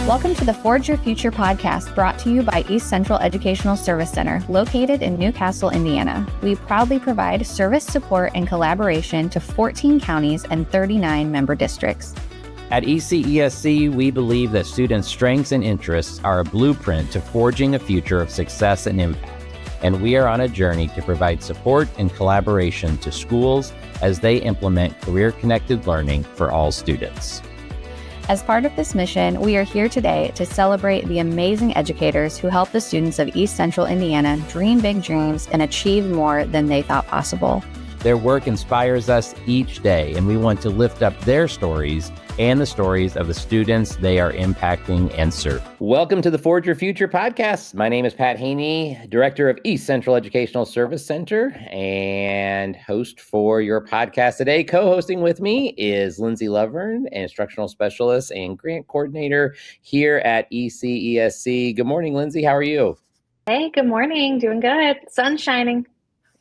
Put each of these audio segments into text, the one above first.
Welcome to the Forge Your Future podcast, brought to you by East Central Educational Service Center, located in Newcastle, Indiana. We proudly provide service support and collaboration to 14 counties and 39 member districts. At ECESC, we believe that students' strengths and interests are a blueprint to forging a future of success and impact. And we are on a journey to provide support and collaboration to schools as they implement career-connected learning for all students. As part of this mission, we are here today to celebrate the amazing educators who help the students of East Central Indiana dream big dreams and achieve more than they thought possible. Their work inspires us each day, and we want to lift up their stories and the stories of the students they are impacting and serving. Welcome to the Forge Your Future podcast. My name is Pat Haney, Director of East Central Educational Service Center and host for your podcast today. Co-hosting with me is Lindsay Lovern, an instructional specialist and grant coordinator here at ECESC. Good morning, Lindsay. How are you? Hey, good morning. Doing good. Sun's shining.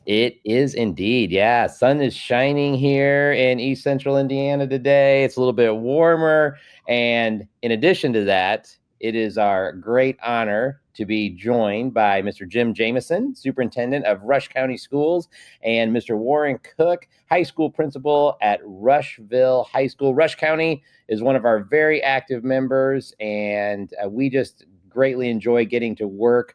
It is indeed. Yeah, sun is shining here in East Central Indiana today. It's a little bit warmer. And in addition to that, it is our great honor to be joined by Mr. Jim Jameson, Superintendent of Rush County Schools, and Mr. Warren Cook, High School Principal at Rushville High School. Rush County is one of our very active members, and we just greatly enjoy getting to work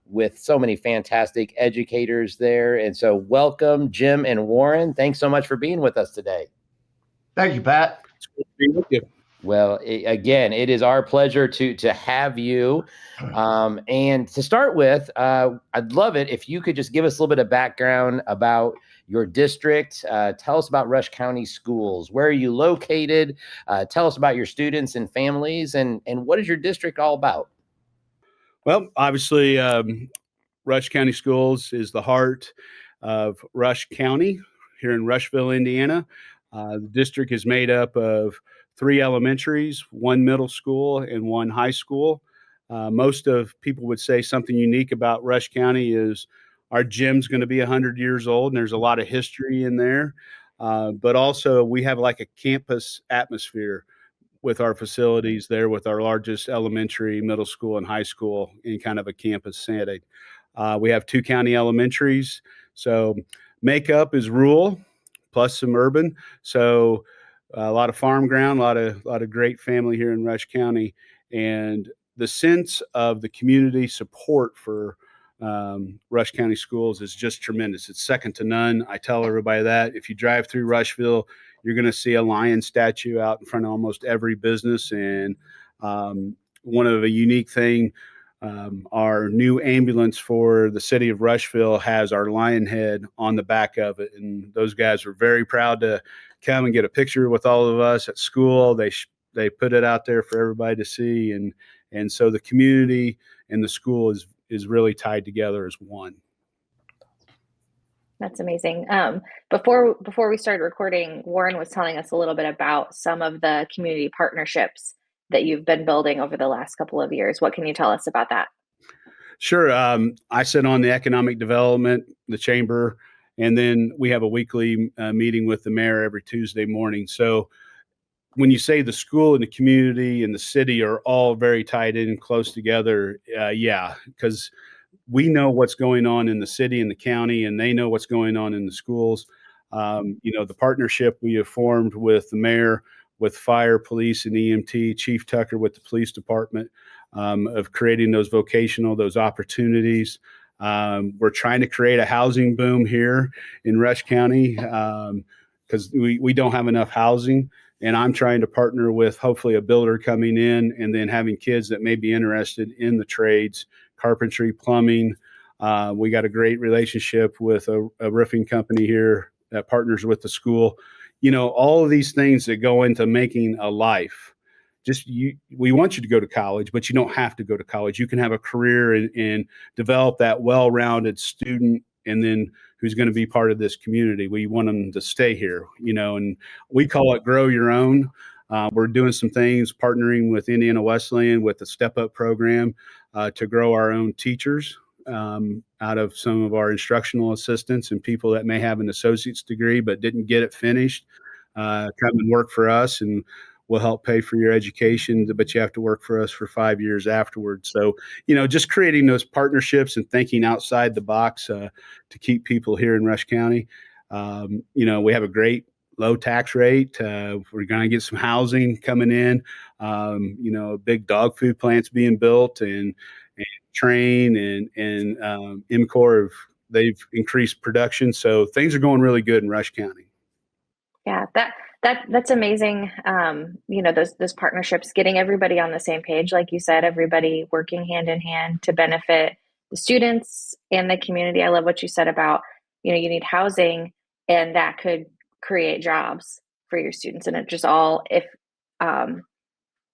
with so many fantastic educators there. And so welcome, Jim and Warren. Thanks so much for being with us today. Thank you, Pat. It's good to be with you. Well, again, it is our pleasure to have you. And to start with, I'd love it if you could just give us a little bit of background about your district. Tell us about Rush County Schools. Where are you located? Tell us about your students and families, and what is your district all about? Well, obviously, Rush County Schools is the heart of Rush County here in Rushville, Indiana. The district is made up of 3 elementaries, 1 middle school, and 1 high school. Most of people would say something unique about Rush County is our gym's going to be 100 years old, and there's a lot of history in there. But also, we have like a campus atmosphere with our facilities there, with our largest elementary, middle school, and high school in kind of a campus setting. We have 2 county elementaries. So makeup is rural plus some urban. So a lot of farm ground, a lot of great family here in Rush County. And the sense of the community support for Rush County Schools is just tremendous. It's second to none. I tell everybody that if you drive through Rushville, you're going to see a lion statue out in front of almost every business. And one of a unique thing, our new ambulance for the city of Rushville has our lion head on the back of it. And those guys were very proud to come and get a picture with all of us at school. They put it out there for everybody to see. And so the community and the school is really tied together as one. That's amazing. Before we started recording, Warren was telling us a little bit about some of the community partnerships that you've been building over the last couple of years. What can you tell us about that? Sure. I sit on the economic development, the chamber, and then we have a weekly meeting with the mayor every Tuesday morning. So when you say the school and the community and the city are all very tied in and close together, yeah, because we know what's going on in the city and the county, and they know what's going on in the schools. The partnership we have formed with the mayor, with fire, police, and EMT, Chief Tucker with the police department, of creating those opportunities. We're trying to create a housing boom here in Rush County because we don't have enough housing. And I'm trying to partner with hopefully a builder coming in and then having kids that may be interested in the trades, carpentry, plumbing. We got a great relationship with a roofing company here that partners with the school. All of these things that go into making a life. We want you to go to college, but you don't have to go to college. You can have a career and develop that well-rounded student, and then who's going to be part of this community. We want them to stay here, and we call it grow your own. We're doing some things, partnering with Indiana Wesleyan with the Step Up program to grow our own teachers out of some of our instructional assistants and people that may have an associate's degree but didn't get it finished, come and work for us. And we'll help pay for your education, but you have to work for us for 5 years afterwards. So, just creating those partnerships and thinking outside the box to keep people here in Rush County. We have a great low tax rate. We're going to get some housing coming in. Big dog food plants being built, and Train and MCOR they've increased production. So things are going really good in Rush County. Yeah, that's amazing. Those partnerships, getting everybody on the same page, like you said, everybody working hand in hand to benefit the students and the community. I love what you said about, you need housing, and that could create jobs for your students. And it just all, if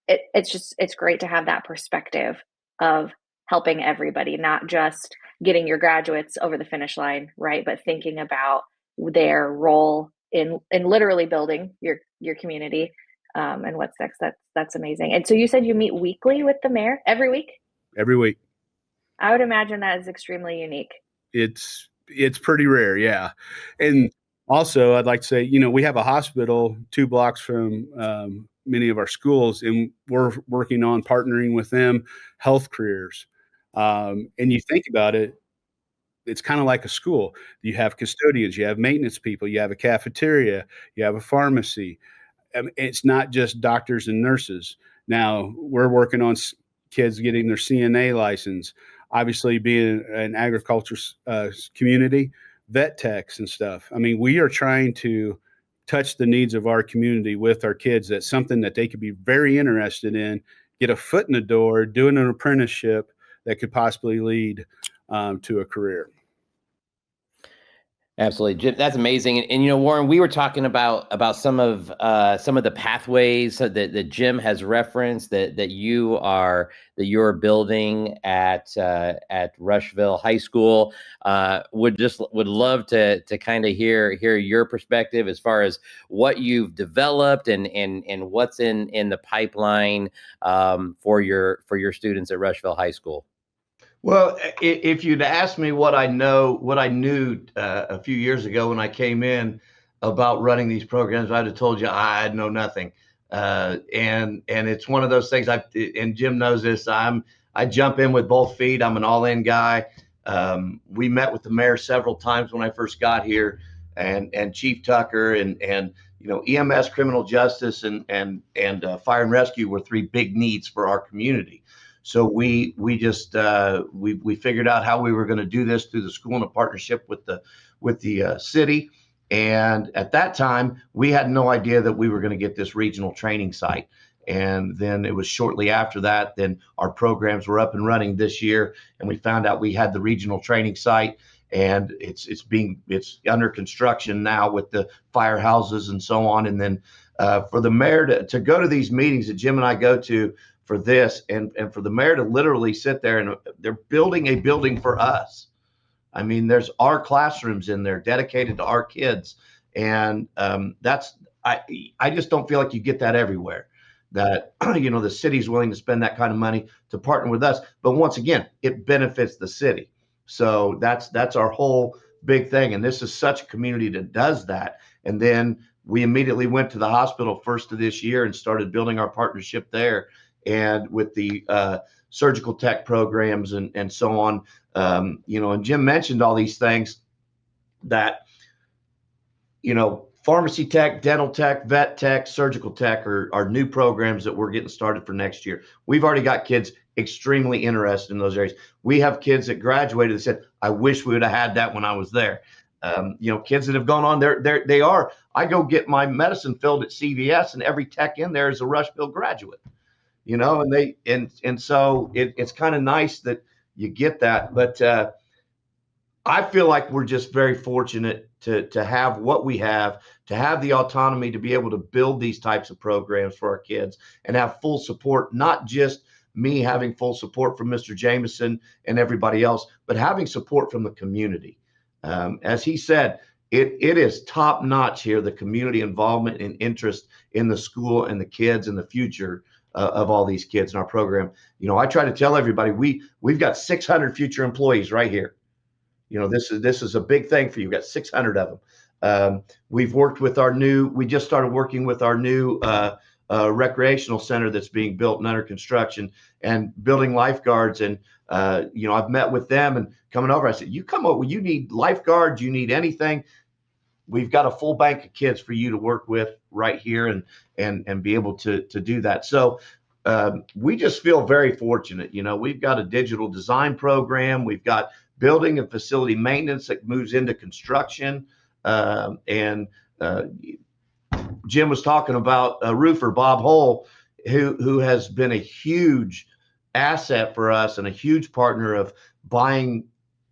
it's great to have that perspective of helping everybody, not just getting your graduates over the finish line, right? But thinking about their role in literally building your community, and what's next. That's amazing. And so you said you meet weekly with the mayor every week? Every week. I would imagine that is extremely unique. It's pretty rare, yeah. And also, I'd like to say, we have a hospital 2 blocks from many of our schools, and we're working on partnering with them, health careers. And you think about it, it's kind of like a school. You have custodians, you have maintenance people, you have a cafeteria, you have a pharmacy. It's not just doctors and nurses. Now we're working on kids getting their CNA license. Obviously, being an agriculture community, vet techs and stuff. I mean, we are trying to touch the needs of our community with our kids. That's something that they could be very interested in, get a foot in the door, doing an apprenticeship that could possibly lead to a career. Absolutely, Jim. That's amazing. And Warren, we were talking about some of the pathways that Jim has referenced that you're building at Rushville High School. Would love to kind of hear your perspective as far as what you've developed and what's in the pipeline for your students at Rushville High School. Well, if you'd asked me what I knew a few years ago when I came in about running these programs, I'd have told you I know nothing. And it's one of those things. And Jim knows this. I jump in with both feet. I'm an all-in guy. We met with the mayor several times when I first got here, and Chief Tucker and EMS, criminal justice, and fire and rescue were 3 big needs for our community. So we figured out how we were going to do this through the school in a partnership with the city. And at that time, we had no idea that we were going to get this regional training site. And then it was shortly after that, then our programs were up and running this year, and we found out we had the regional training site, and it's under construction now with the firehouses and so on. And then for the mayor to go to these meetings that Jim and I go to for this, and for the mayor to literally sit there, and they're building a building for us. I mean, there's our classrooms in there dedicated to our kids. And I just don't feel like you get that everywhere, that, the city's willing to spend that kind of money to partner with us. But once again, it benefits the city. So that's our whole big thing. And this is such a community that does that. And then we immediately went to the hospital first of this year and started building our partnership there. And with the surgical tech programs and so on, and Jim mentioned all these things that, pharmacy tech, dental tech, vet tech, surgical tech are new programs that we're getting started for next year. We've already got kids extremely interested in those areas. We have kids that graduated that said, I wish we would have had that when I was there. Kids that have gone on they are. I go get my medicine filled at CVS, and every tech in there is a Rushville graduate. And so it's kind of nice that you get that. But I feel like we're just very fortunate to have what we have, to have the autonomy to be able to build these types of programs for our kids and have full support, not just me having full support from Mr. Jameson and everybody else, but having support from the community. As he said, it is top notch here, the community involvement and interest in the school and the kids and the future of all these kids in our program. I try to tell everybody we've got 600 future employees right here. This is a big thing for you. We've got 600 of them. We just started working with our new recreational center that's being built and under construction, and building lifeguards. And I've met with them and coming over. I said, "You come over. You need lifeguards. You need anything. We've got a full bank of kids for you to work with right here, and be able to do that." So we just feel very fortunate. We've got a digital design program. We've got building and facility maintenance that moves into construction. And Jim was talking about a roofer, Bob Hull, who has been a huge asset for us and a huge partner of buying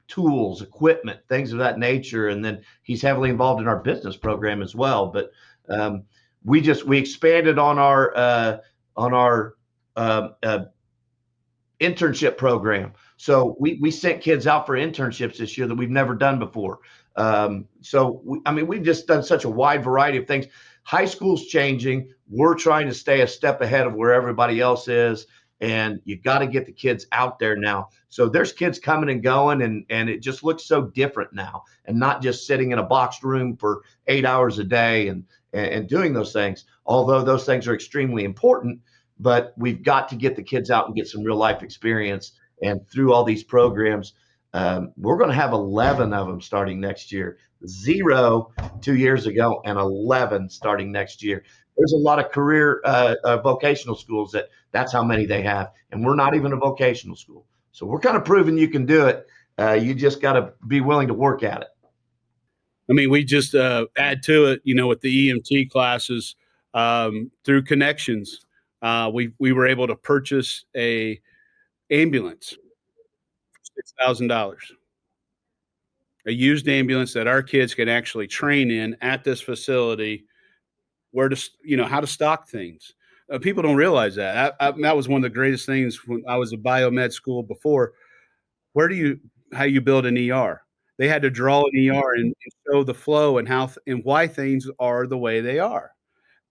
tools, equipment, things of that nature. And then he's heavily involved in our business program as well. But we expanded on our internship program. So we sent kids out for internships this year that we've never done before. We've just done such a wide variety of things. High school's changing. We're trying to stay a step ahead of where everybody else is. And you got to get the kids out there now. So there's kids coming and going, and it just looks so different now, and not just sitting in a boxed room for 8 hours a day and doing those things, although those things are extremely important. But we've got to get the kids out and get some real life experience. And through all these programs, we're going to have 11 of them starting next year. 0 2 years ago, and 11 starting next year. There's a lot of career vocational schools that's how many they have, and we're not even a vocational school. So we're kind of proving you can do it. You just got to be willing to work at it. I mean, we just add to it, with the EMT classes through connections. We were able to purchase a ambulance for $6,000, a used ambulance that our kids can actually train in at this facility, where to, how to stock things. People don't realize that. That was one of the greatest things when I was at biomed school before. How you build an ER? They had to draw an ER and show the flow and how and why things are the way they are.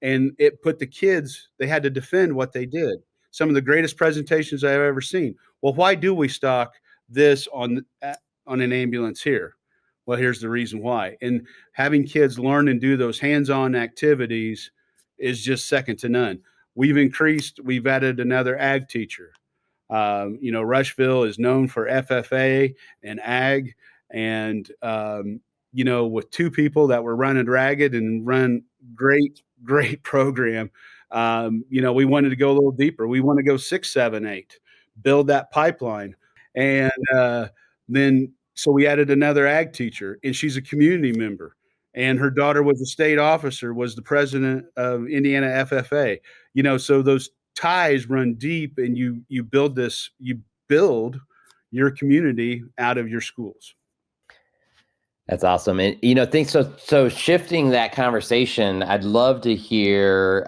And it put the kids, they had to defend what they did. Some of the greatest presentations I've ever seen. Well, why do we stock this on an ambulance here? Well, here's the reason why. And having kids learn and do those hands-on activities is just second to none. We've added another ag teacher. Rushville is known for FFA and ag. And, with 2 people that were running ragged and run great program, we wanted to go a little deeper. We want to go 6, 7, 8, build that pipeline. And so we added another ag teacher, and she's a community member. And her daughter was a state officer, was the president of Indiana FFA. So those ties run deep, and you build your community out of your schools. That's awesome. And, thanks. So shifting that conversation, I'd love to hear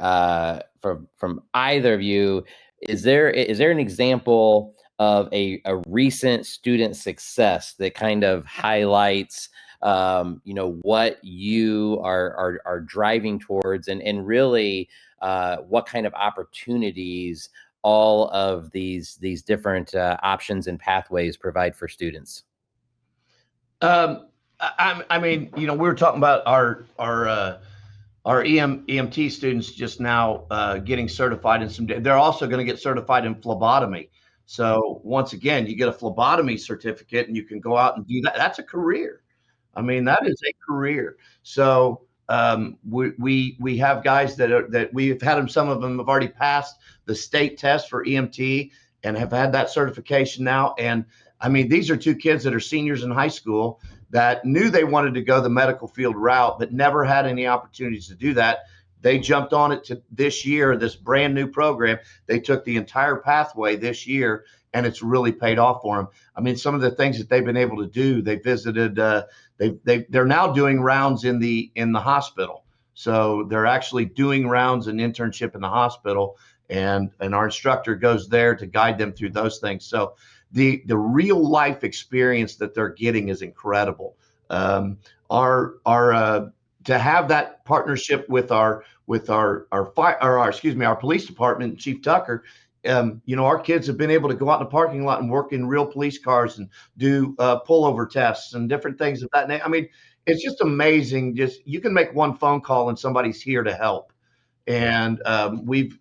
from either of you. Is there an example of a recent student success that kind of highlights, what you are driving towards, and really what kind of opportunities all of these different options and pathways provide for students? We were talking about our EMT students just now getting certified in some. They're also going to get certified in phlebotomy. So once again, you get a phlebotomy certificate, and you can go out and do that. That's a career. That is a career. So we have guys that we've had them. Some of them have already passed the state test for EMT and have had that certification now. And these are 2 kids that are seniors in high school that knew they wanted to go the medical field route, but never had any opportunities to do that. They jumped on it to this year, this brand new program. They took the entire pathway this year, and it's really paid off for them. Some of the things that they've been able to do, they visited, they're now doing rounds in the hospital. So they're actually doing rounds and internship in the hospital, and our instructor goes there to guide them through those things. So the real life experience that they're getting is incredible. To have that partnership with our police department, Chief Tucker, our kids have been able to go out in the parking lot and work in real police cars and do pullover tests and different things of that nature. It's just amazing. You can make one phone call and somebody's here to help. And our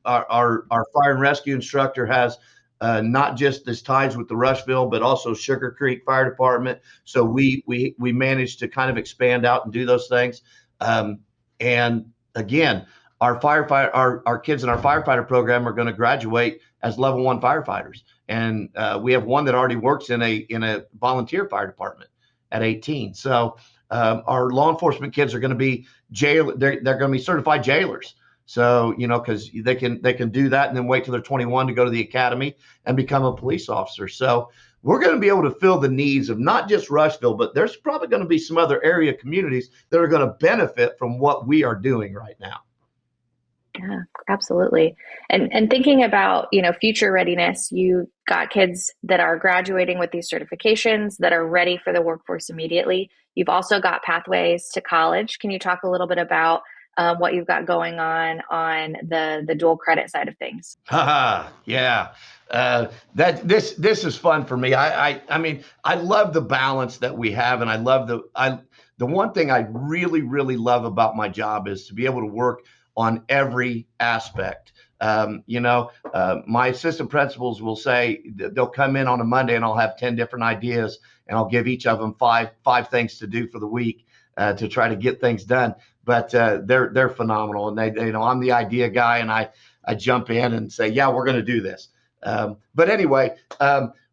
fire and rescue instructor has not just his ties with the Rushville, but also Sugar Creek Fire Department. So we managed to kind of expand out and do those things. And again, our kids in our firefighter program are going to graduate as level 1 firefighters, and we have one that already works in a volunteer fire department at 18. So our law enforcement kids are going to be they're going to be certified jailers. So, because they can do that and then wait till they're 21 to go to the academy and become a police officer. So we're going to be able to fill the needs of not just Rushville, but there's probably going to be some other area communities that are going to benefit from what we are doing right now. Yeah, absolutely. And thinking about, future readiness, you got kids that are graduating with these certifications that are ready for the workforce immediately. You've also got pathways to college. Can you talk a little bit about what you've got going on the dual credit side of things? Yeah. This is fun for me. I mean, I love the balance that we have, and I love the one thing I really, really love about my job is to be able to work on every aspect. My assistant principals will say they'll come in on a Monday and I'll have 10 different ideas, and I'll give each of them five things to do for the week to try to get things done. But they're phenomenal, and they know I'm the idea guy, and I jump in and say, yeah, we're going to do this. But anyway,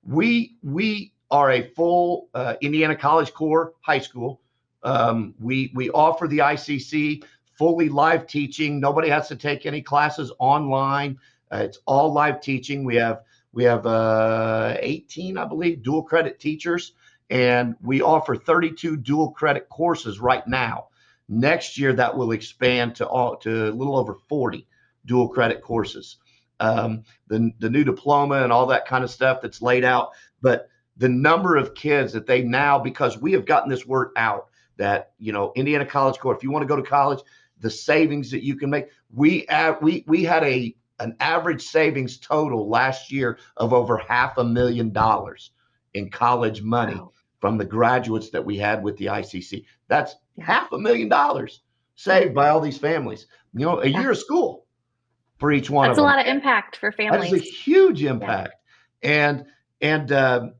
we are a full Indiana College Core high school. We offer the ICC fully live teaching. Nobody has to take any classes online. It's all live teaching. We have 18, I believe, dual credit teachers, and we offer 32 dual credit courses right now. Next year, that will expand to a little over 40 dual credit courses. The new diploma and all that kind of stuff that's laid out, but the number of kids that they now, because we have gotten this word out that Indiana College Core, if you want to go to college, the savings that you can make. We had an average savings total last year of over $500,000 in college money from the graduates that we had with the ICC. That's $500,000 saved by all these families. A year of school for each one of them. That's a lot of impact for families. That is a huge impact. Yeah. And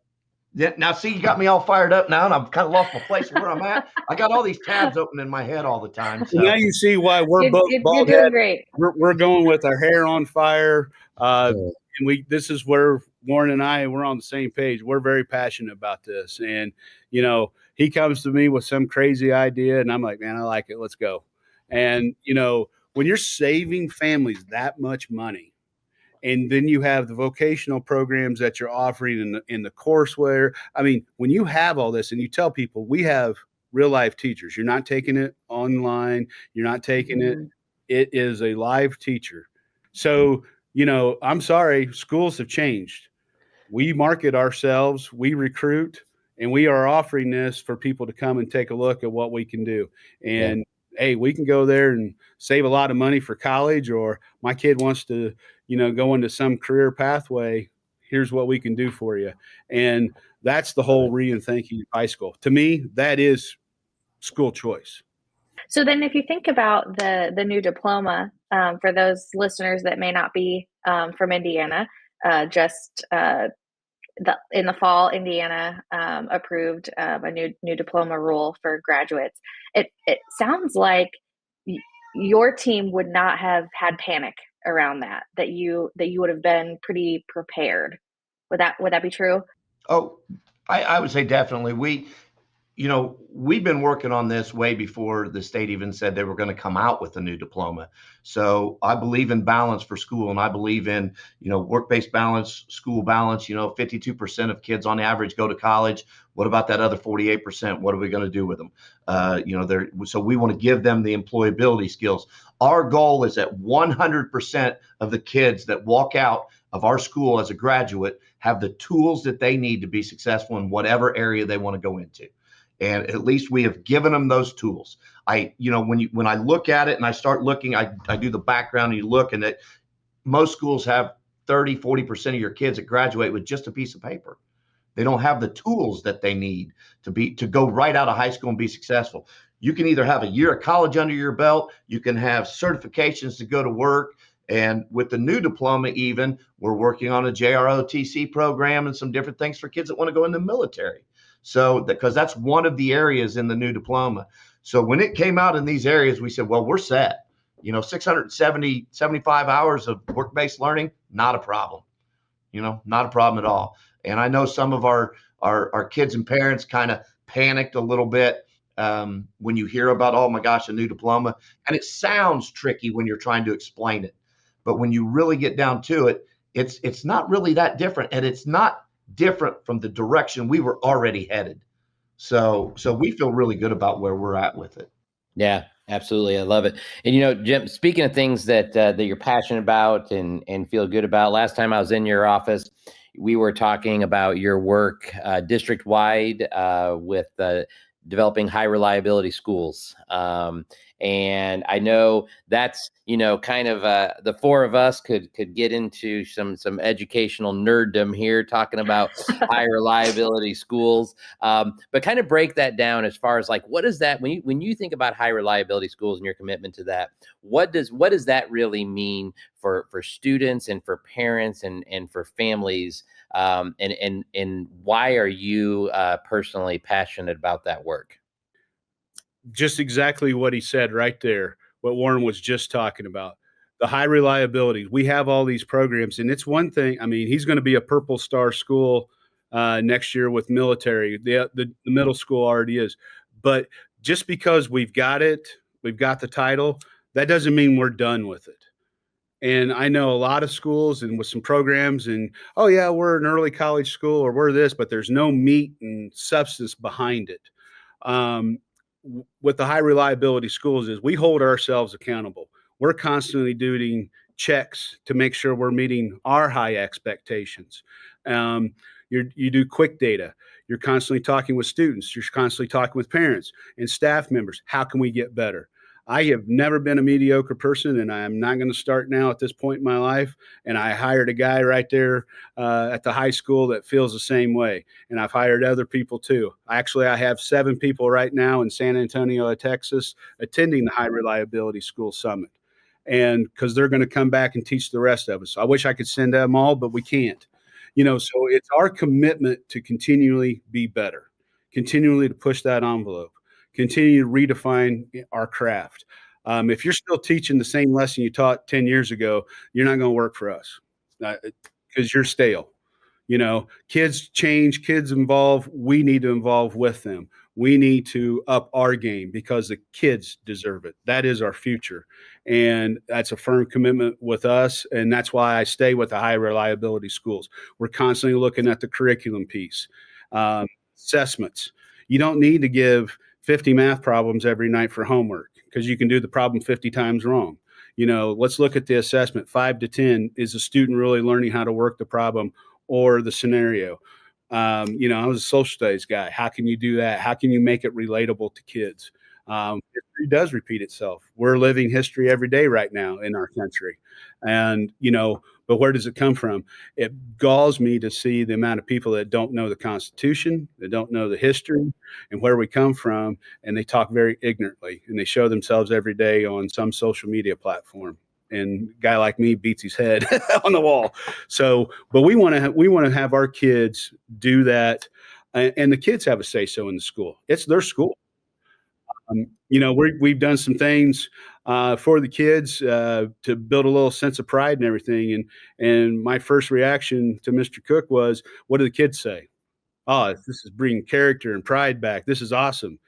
now, see, you got me all fired up now, and I've kind of lost my place where I'm at. I got all these tabs open in my head all the time. So now you see why we're both bald you're doing head. Great. We're going with our hair on fire. And this is where Warren and I, we're on the same page. We're very passionate about this. And, he comes to me with some crazy idea, and I'm like, man, I like it. Let's go. And, when you're saving families that much money, and then you have the vocational programs that you're offering in the courseware. I mean, when you have all this and you tell people we have real life teachers, you're not taking it online. You're not taking it. It is a live teacher. So, I'm sorry, schools have changed. We market ourselves, we recruit, and we are offering this for people to come and take a look at what we can do. And hey, we can go there and save a lot of money for college, or my kid wants to, go into some career pathway. Here's what we can do for you. And that's the whole rethinking of high school. To me, that is school choice. So then if you think about the new diploma, for those listeners that may not be from Indiana, in the fall, Indiana approved a new diploma rule for graduates. It sounds like your team would not have had panic around that you would have been pretty prepared. Would that be true? Oh, I would say definitely. We've been working on this way before the state even said they were going to come out with a new diploma. So I believe in balance for school, and I believe in, work-based balance, school balance. 52% of kids on average go to college. What about that other 48%? What are we going to do with them? So we want to give them the employability skills. Our goal is that 100% of the kids that walk out of our school as a graduate have the tools that they need to be successful in whatever area they want to go into. And at least we have given them those tools. When I look at it and I start looking, I do the background, and you look, and that most schools have 30-40% of your kids that graduate with just a piece of paper. They don't have the tools that they need to go right out of high school and be successful. You can either have a year of college under your belt, you can have certifications to go to work. And with the new diploma, even, we're working on a JROTC program and some different things for kids that want to go in the military. So, because that's one of the areas in the new diploma. So when it came out in these areas, we said, well, we're set. 75 hours of work-based learning, not a problem. Not a problem at all. And I know some of our kids and parents kind of panicked a little bit when you hear about, oh my gosh, a new diploma. And it sounds tricky when you're trying to explain it. But when you really get down to it, it's not really that different. And it's not different from the direction we were already headed. So we feel really good about where we're at with it. Yeah, absolutely. I love it. And Jim, speaking of things that you're passionate about and feel good about, last time I was in your office, we were talking about your work district wide with developing high reliability schools. And I know that's, kind of the four of us could get into some educational nerddom here talking about high reliability schools. But kind of break that down as far as like, what is that when you think about high reliability schools and your commitment to that, what does that really mean for students and for parents and for families? And why are you personally passionate about that work? Just exactly what he said right there, what Warren was just talking about. The high reliability. We have all these programs, and it's one thing. I mean, he's going to be a Purple Star school next year with military. The middle school already is. But just because we've got the title, that doesn't mean we're done with it. And I know a lot of schools and with some programs and, oh, yeah, we're an early college school or we're this, but there's no meat and substance behind it. With the high reliability schools is we hold ourselves accountable. We're constantly doing checks to make sure we're meeting our high expectations. You do quick data. You're constantly talking with students. You're constantly talking with parents and staff members. How can we get better? I have never been a mediocre person, and I am not going to start now at this point in my life. And I hired a guy right there at the high school that feels the same way. And I've hired other people too. I have 7 people right now in San Antonio, Texas, attending the High Reliability School Summit. And because they're going to come back and teach the rest of us. I wish I could send them all, but we can't. So it's our commitment to continually be better, continually to push that envelope, continue to redefine our craft. If you're still teaching the same lesson you taught 10 years ago, you're not going to work for us because you're stale. Kids change, kids evolve. We need to evolve with them. We need to up our game because the kids deserve it. That is our future. And that's a firm commitment with us. And that's why I stay with the high reliability schools. We're constantly looking at the curriculum piece, assessments. You don't need to give 50 math problems every night for homework because you can do the problem 50 times wrong. Let's look at the assessment 5 to 10. Is the student really learning how to work the problem or the scenario? I was a social studies guy. How can you do that? How can you make it relatable to kids? History does repeat itself. We're living history every day right now in our country. And, but where does it come from? It galls me to see the amount of people that don't know the Constitution, that don't know the history and where we come from. And they talk very ignorantly and they show themselves every day on some social media platform. And a guy like me beats his head on the wall. So, but we want to have our kids do that. And the kids have a say so in the school. It's their school. We've done some things for the kids to build a little sense of pride and everything. And my first reaction to Mr. Cook was, what do the kids say? Oh, this is bringing character and pride back. This is awesome.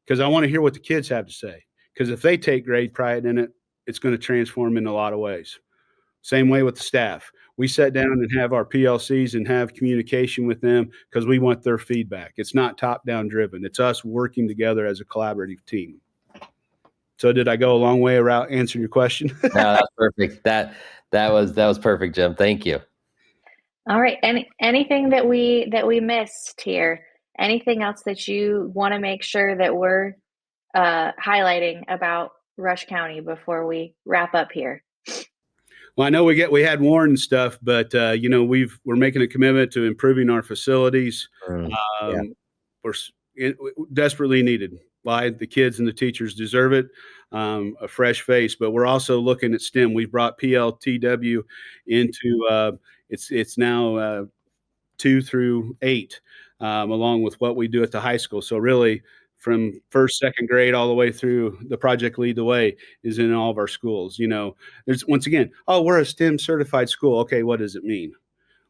Because I want to hear what the kids have to say. Because if they take great pride in it, it's going to transform in a lot of ways. Same way with the staff. We sit down and have our PLCs and have communication with them because we want their feedback. It's not top-down driven. It's us working together as a collaborative team. So did I go a long way around answering your question? No, that's perfect. That was perfect, Jim. Thank you. All right. Anything that we missed here? Anything else that you want to make sure that we're highlighting about Rush County before we wrap up here? Well, I know we had Warren and stuff, but we're making a commitment to improving our facilities. Yeah. We're desperately needed. lied. The kids and the teachers deserve it. A fresh face, but we're also looking at STEM. We've brought PLTW into it's now 2 through 8, along with what we do at the high school. So really, from first, second grade all the way through, the Project Lead the Way is in all of our schools. There's once again, oh, we're a STEM certified school. Okay, what does it mean?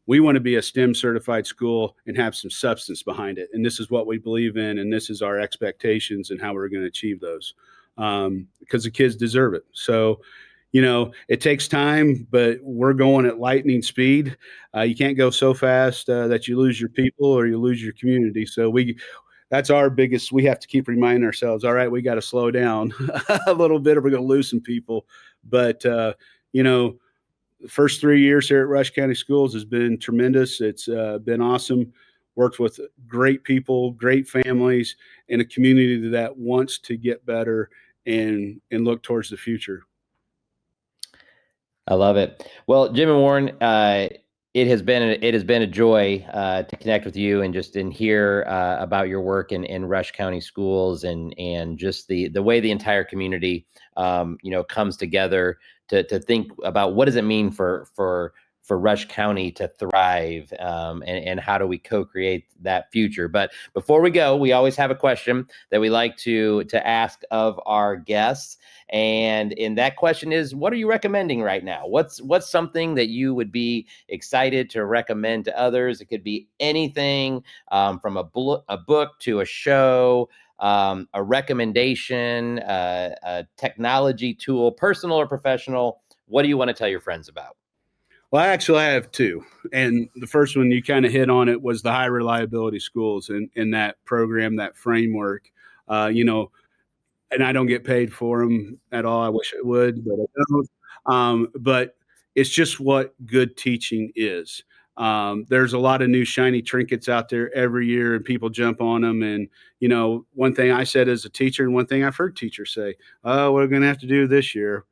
We want to be a STEM certified school and have some substance behind it. And this is what we believe in, and this is our expectations and how we're going to achieve those, because the kids deserve it. So, it takes time, but we're going at lightning speed. You can't go so fast that you lose your people or you lose your community. So that's our biggest. We have to keep reminding ourselves, all right, we got to slow down a little bit, or we're going to lose some people. But the first 3 years here at Rush County Schools has been tremendous. It's been awesome. Worked with great people, great families, and a community that wants to get better and look towards the future. I love it. Well, Jim and Warren, it has been a joy to connect with you and hear about your work in Rush County Schools and just the way the entire community comes together to think about what does it mean for Rush County to thrive, and how do we co-create that future. But before we go, we always have a question that we like to ask of our guests. And that question is, what are you recommending right now? What's something that you would be excited to recommend to others? It could be anything, from a book to a show, a recommendation, a technology tool, personal or professional. What do you want to tell your friends about? Well, actually, I have two. And the first one, you kind of hit on it, was the high reliability schools and that program, that framework. And I don't get paid for them at all. I wish I would, but I don't. But it's just what good teaching is. There's a lot of new shiny trinkets out there every year, and people jump on them. And, one thing I said as a teacher, and one thing I've heard teachers say, oh, we're going to have to do this year.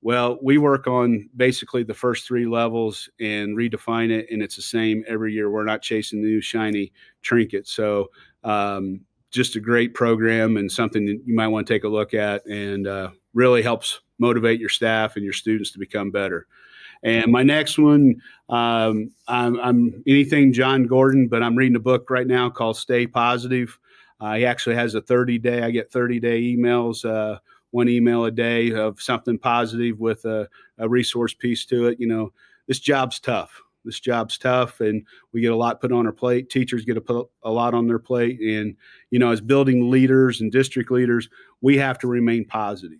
Well, we work on basically the first 3 levels and redefine it, and it's the same every year. We're not chasing the new shiny trinket. So, just a great program and something that you might want to take a look at, and really helps motivate your staff and your students to become better. And my next one, I'm anything John Gordon, but I'm reading a book right now called Stay Positive. He actually has a 30-day. I get 30-day emails, 1 email a day of something positive with a resource piece to it. This job's tough. And we get a lot put on our plate. Teachers get to put a lot on their plate. And, as building leaders and district leaders, we have to remain positive.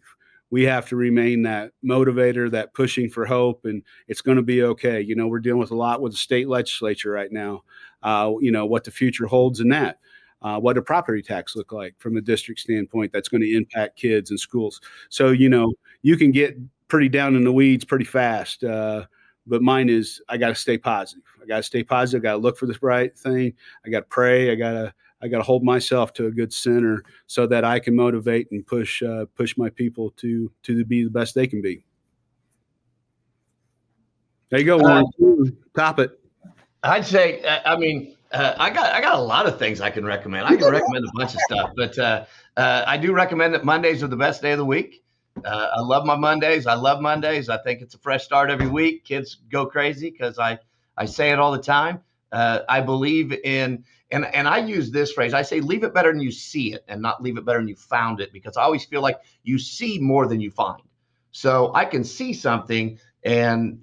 We have to remain that motivator, that pushing for hope, and it's going to be okay. We're dealing with a lot with the state legislature right now. What the future holds in that. What a property tax look like from a district standpoint that's going to impact kids and schools. So, you can get pretty down in the weeds pretty fast. But mine is, I got to stay positive. I got to look for this bright thing. I got to pray. I got to hold myself to a good center so that I can motivate and push my people to be the best they can be. There you go, Warren. Top it. I'd say, I got a lot of things I can recommend. I can recommend a bunch of stuff, but I do recommend that Mondays are the best day of the week. I love my Mondays. I think it's a fresh start every week. Kids go crazy because I say it all the time. I believe in, and I use this phrase. I say, leave it better than you see it, and not leave it better than you found it, because I always feel like you see more than you find. So I can see something, and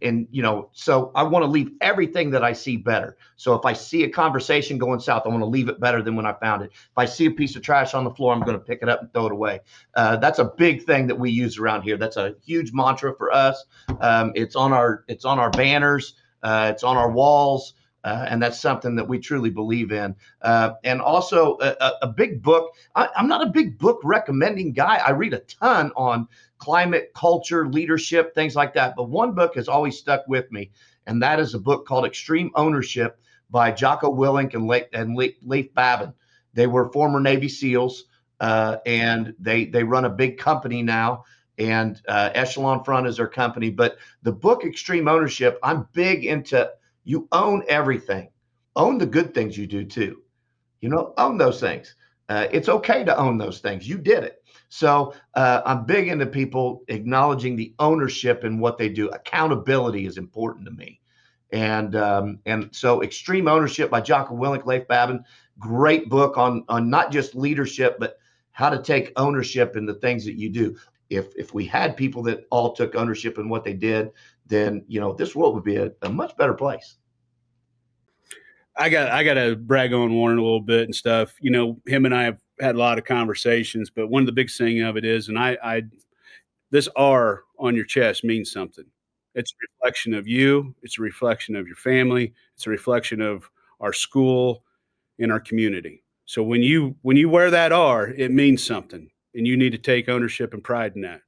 so I want to leave everything that I see better. So if I see a conversation going south, I want to leave it better than when I found it. If I see a piece of trash on the floor, I'm going to pick it up and throw it away. That's a big thing that we use around here. That's a huge mantra for us. It's on our banners. It's on our walls. And that's something that we truly believe in. And also a big book. I'm not a big book recommending guy. I read a ton on climate, culture, leadership, things like that. But one book has always stuck with me, and that is a book called Extreme Ownership by Jocko Willink and Leif Babin. They were former Navy SEALs, and they run a big company now, and Echelon Front is their company. But the book Extreme Ownership, I'm big into. You own everything. Own the good things you do too. Own those things. it's okay to own those things. You did it. So I'm big into people acknowledging the ownership in what they do. Accountability is important to me. And so Extreme Ownership by Jocko Willink, Leif Babin, great book on not just leadership, but how to take ownership in the things that you do. If we had people that all took ownership in what they did, then this world would be a much better place. I got to brag on Warren a little bit and stuff. Him and I have had a lot of conversations, but one of the big thing of it is, and I this R on your chest means something. It's a reflection of you. It's a reflection of your family. It's a reflection of our school and our community. So when you wear that R, it means something, and you need to take ownership and pride in that.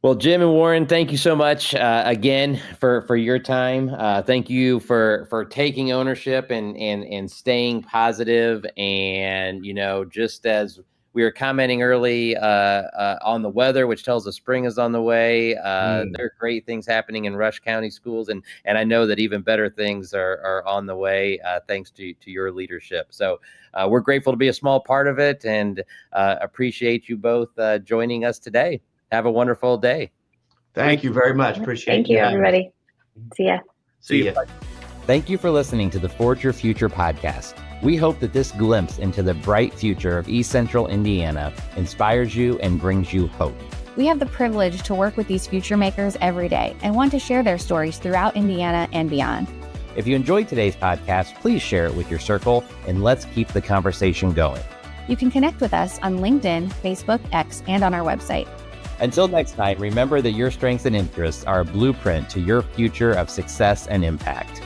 Well, Jim and Warren, thank you so much again for your time. Thank you for taking ownership and staying positive. And just as we were commenting early on the weather, which tells us spring is on the way. There are great things happening in Rush County schools, and I know that even better things are on the way thanks to your leadership. So we're grateful to be a small part of it, and appreciate you both joining us today. Have a wonderful day. Thank you very much. Appreciate it. Thank you, everybody. See ya. See ya. Thank you for listening to the Forge Your Future podcast. We hope that this glimpse into the bright future of East Central Indiana inspires you and brings you hope. We have the privilege to work with these future makers every day and want to share their stories throughout Indiana and beyond. If you enjoyed today's podcast, please share it with your circle, and let's keep the conversation going. You can connect with us on LinkedIn, Facebook, X, and on our website. Until next time, remember that your strengths and interests are a blueprint to your future of success and impact.